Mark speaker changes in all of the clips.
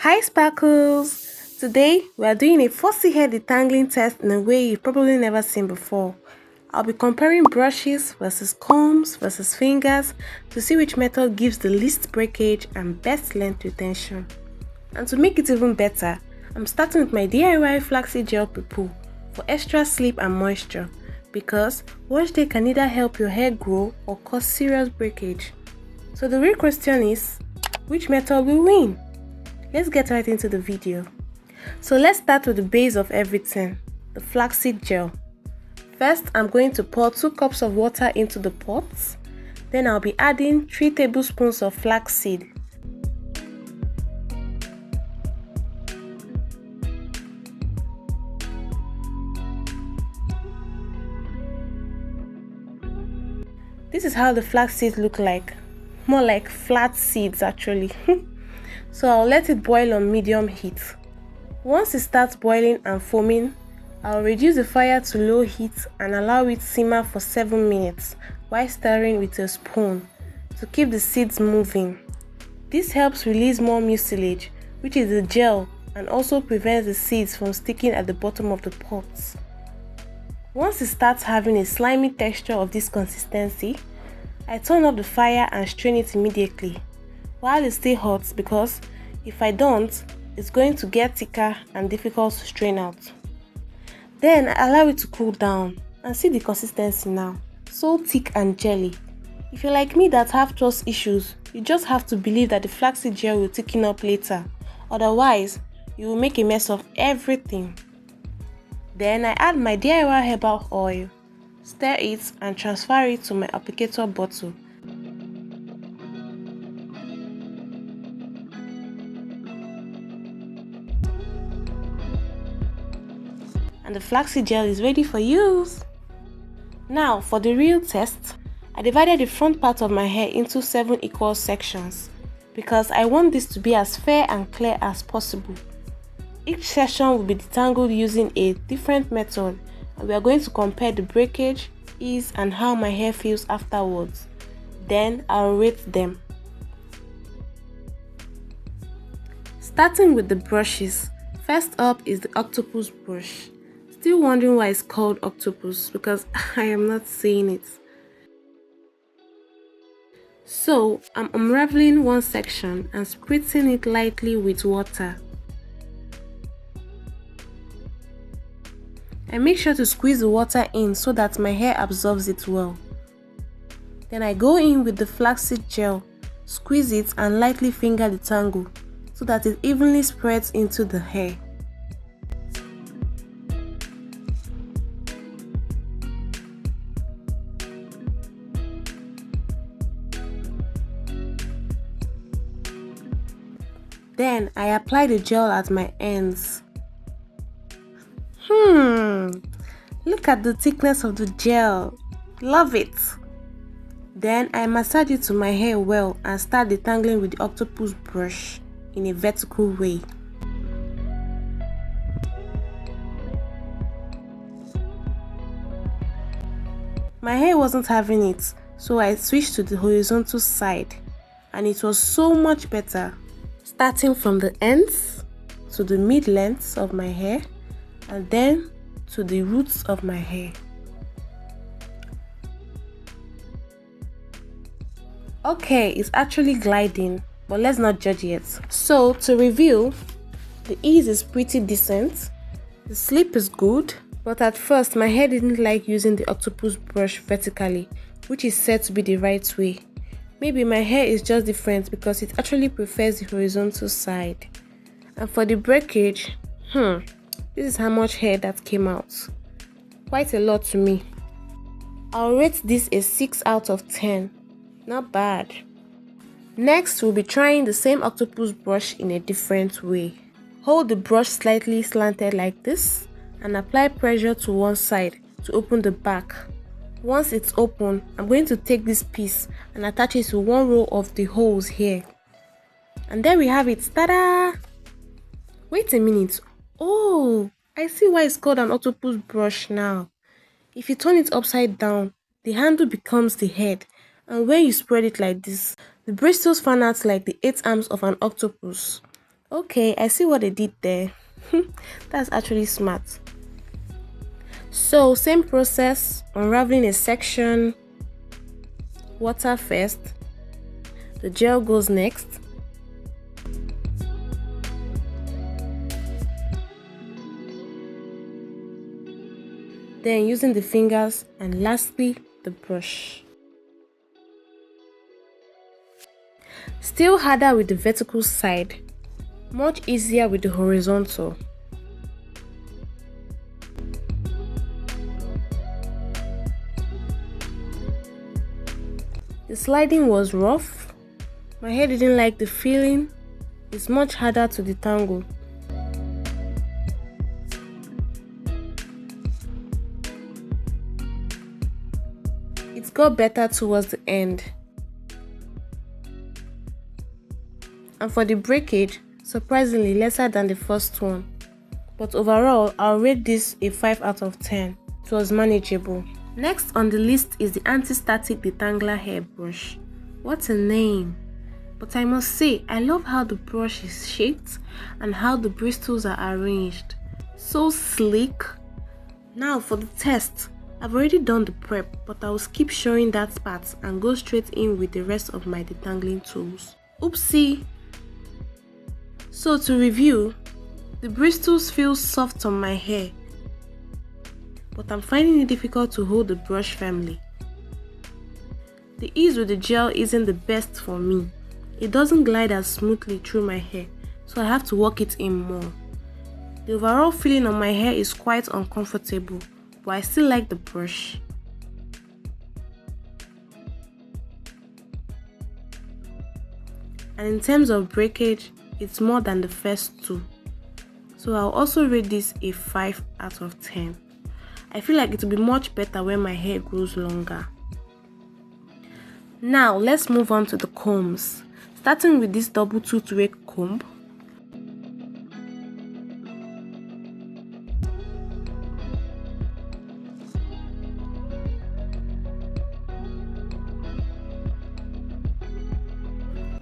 Speaker 1: Hi Sparkles! Today we are doing a fussy hair detangling test in a way you've probably never seen before. I'll be comparing brushes versus combs versus fingers to see which method gives the least breakage and best length retention. And to make it even better, I'm starting with my DIY Flaxseed Gel Pre-Poo for extra sleep and moisture because wash day can either help your hair grow or cause serious breakage. So the real question is, which method will win? Let's get right into the video. So let's start with the base of everything, the flaxseed gel. First, I'm going to pour 2 cups of water into the pot. Then I'll be adding 3 tablespoons of flaxseed. This is how the flax seeds look like. More like flat seeds actually. So I'll let it boil on medium heat. Once it starts boiling and foaming, I'll reduce the fire to low heat and allow it simmer for 7 minutes while stirring with a spoon to keep the seeds moving. This helps release more mucilage, which is the gel, and also prevents the seeds from sticking at the bottom of the pot. Once it starts having a slimy texture of this consistency, I turn off the fire and strain it immediately while it's still hot, because if I don't, it's going to get thicker and difficult to strain out. Then I allow it to cool down and see the consistency now, so thick and jelly. If you're like me that have trust issues, you just have to believe that the flaxseed gel will thicken up later, otherwise you will make a mess of everything. Then I add my DIY herbal oil, stir it and transfer it to my applicator bottle. And the flaxseed gel is ready for use. Now for the real test, I divided the front part of my hair into 7 equal sections because I want this to be as fair and clear as possible. Each section will be detangled using a different method, and we are going to compare the breakage, ease, and how my hair feels afterwards. Then I'll rate them. Starting with the brushes, first up is the Octopus brush. Still wondering why it's called Octopus because I am not saying it. So I'm unraveling one section and spritzing it lightly with water. I make sure to squeeze the water in so that my hair absorbs it well. Then I go in with the flaxseed gel, squeeze it and lightly finger detangle so that it evenly spreads into the hair. Then I apply the gel at my ends. Look at the thickness of the gel. Love it. Then I massage it to my hair well and start detangling with the Octopus brush in a vertical way. My hair wasn't having it, so I switched to the horizontal side, and it was so much better. Starting from the ends to the mid-lengths of my hair and then to the roots of my hair. Okay, it's actually gliding, but let's not judge yet. So to review, the ease is pretty decent, the sleep is good, but at first my hair didn't like using the Octopus brush vertically, which is said to be the right way. Maybe my hair is just different because it actually prefers the horizontal side. And for the breakage, this is how much hair that came out. Quite a lot to me. I'll rate this a 6 out of 10. Not bad. Next, we'll be trying the same Octopus brush in a different way. Hold the brush slightly slanted like this and apply pressure to one side to open the back. Once it's open, I'm going to take this piece and attach it to one row of the holes here. And there we have it. Ta-da! Wait a minute. Oh, I see why it's called an Octopus brush now. If you turn it upside down, the handle becomes the head, and when you spread it like this, the bristles fan out like the 8 arms of an octopus. Okay, I see what they did there. That's actually smart. So same process, unraveling a section, water first, the gel goes next. Then using the fingers, and lastly the brush. Still harder with the vertical side, much easier with the horizontal. The sliding was rough, my hair didn't like the feeling, it's much harder to detangle. It got better towards the end. And for the breakage, surprisingly lesser than the first one. But overall, I'll rate this a 5 out of 10. It was manageable. Next on the list is the anti-static Detangler hairbrush. What a name! But I must say, I love how the brush is shaped and how the bristles are arranged. So sleek. Now for the test. I've already done the prep, but I will skip showing that part and go straight in with the rest of my detangling tools. Oopsie! So to review, the bristles feel soft on my hair, but I'm finding it difficult to hold the brush firmly. The ease with the gel isn't the best for me. It doesn't glide as smoothly through my hair, so I have to work it in more. The overall feeling on my hair is quite uncomfortable, but I still like the brush. And in terms of breakage, it's more than the first two. So I'll also rate this a 5 out of 10. I feel like it will be much better when my hair grows longer. Now let's move on to the combs. Starting with this double tooth rake comb.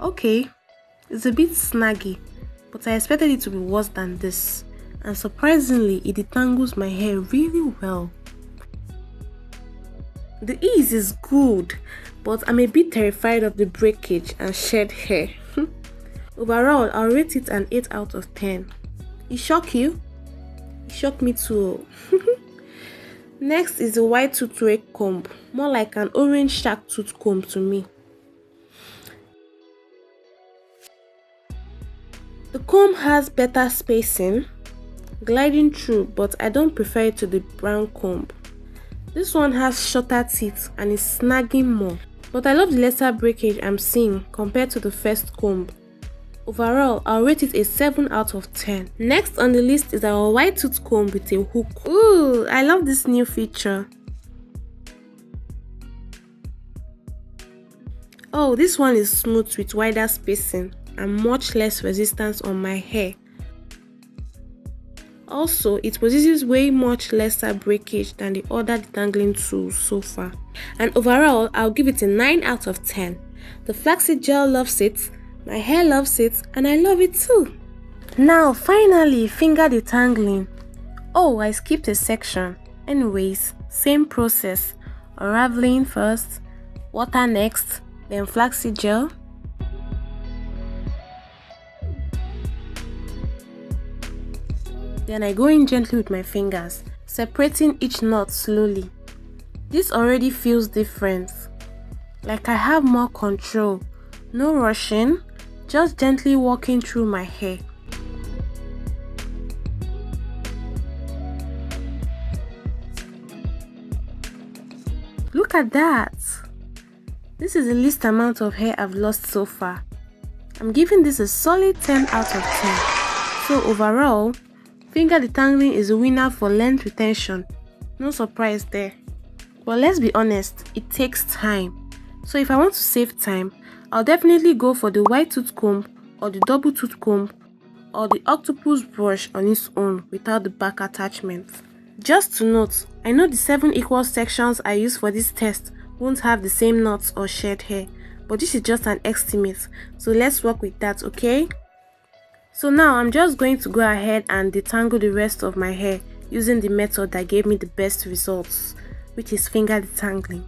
Speaker 1: Okay, it's a bit snaggy, but I expected it to be worse than this, and surprisingly it detangles my hair really well. The ease is good, but I'm a bit terrified of the breakage and shed hair. Overall, I'll rate it an 8 out of 10. It shocked you? It shocked me too. Next is the white tooth rake comb, more like an orange shark tooth comb to me. The comb has better spacing, gliding through, but I don't prefer it to the brown comb. This one has shorter teeth and is snagging more, but I love the lesser breakage I'm seeing compared to the first comb. Overall, I'll rate it a 7 out of 10. Next on the list is our white tooth comb with a hook. Ooh, I love this new feature. Oh, this one is smooth with wider spacing and much less resistance on my hair. Also, it possesses way much lesser breakage than the other detangling tools so far. And overall, I'll give it a 9 out of 10. The flaxseed gel loves it, my hair loves it, and I love it too. Now, finally, finger detangling. Oh, I skipped a section. Anyways, same process. Unraveling first, water next, then flaxseed gel. Then I go in gently with my fingers, separating each knot slowly. This already feels different. Like I have more control. No rushing, just gently walking through my hair. Look at that! This is the least amount of hair I've lost so far. I'm giving this a solid 10 out of 10. So overall, finger detangling is a winner for length retention. No surprise there. But let's be honest, it takes time. So if I want to save time, I'll definitely go for the white tooth comb or the double tooth comb or the octopus brush on its own without the back attachment. Just to note, I know the 7 equal sections I use for this test won't have the same knots or shed hair, but this is just an estimate, so let's work with that, okay? So now I'm just going to go ahead and detangle the rest of my hair using the method that gave me the best results, which is finger detangling.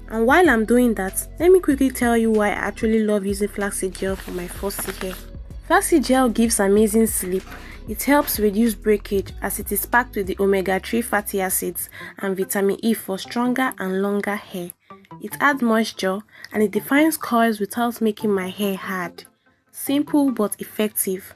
Speaker 1: And while I'm doing that, let me quickly tell you why I actually love using flaxseed gel for my fussy hair. Flaxseed gel gives amazing sleep. It helps reduce breakage as it is packed with the omega-3 fatty acids and vitamin E for stronger and longer hair. It adds moisture and it defines curls without making my hair hard. Simple but effective.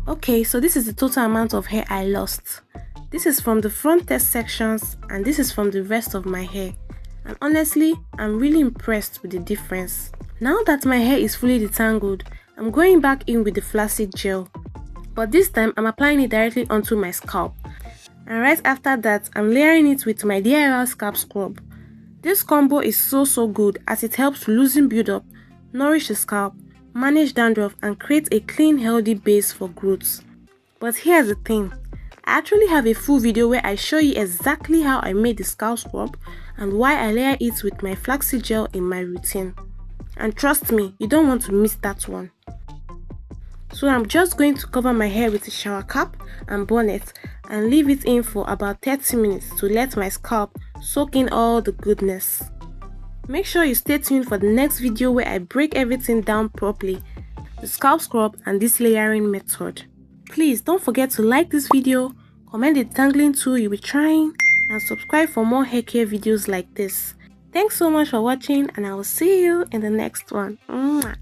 Speaker 1: Okay, so this is the total amount of hair I lost. This is from the front test sections and this is from the rest of my hair. And honestly, I'm really impressed with the difference. Now that my hair is fully detangled, I'm going back in with the flaxseed gel. But this time, I'm applying it directly onto my scalp. And right after that, I'm layering it with my DIY scalp scrub. This combo is so good as it helps to loosen build-up, nourish the scalp, manage dandruff and create a clean, healthy base for growth. But here's the thing, I actually have a full video where I show you exactly how I made the scalp scrub and why I layer it with my flaxseed gel in my routine. And trust me, you don't want to miss that one. So I'm just going to cover my hair with a shower cap and bonnet and leave it in for about 30 minutes to let my scalp soak in all the goodness. Make sure you stay tuned for the next video where I break everything down properly, the scalp scrub and this layering method. Please don't forget to like this video, comment the detangling tool you'll be trying, and subscribe for more hair care videos like this. Thanks so much for watching and I will see you in the next one. Mwah.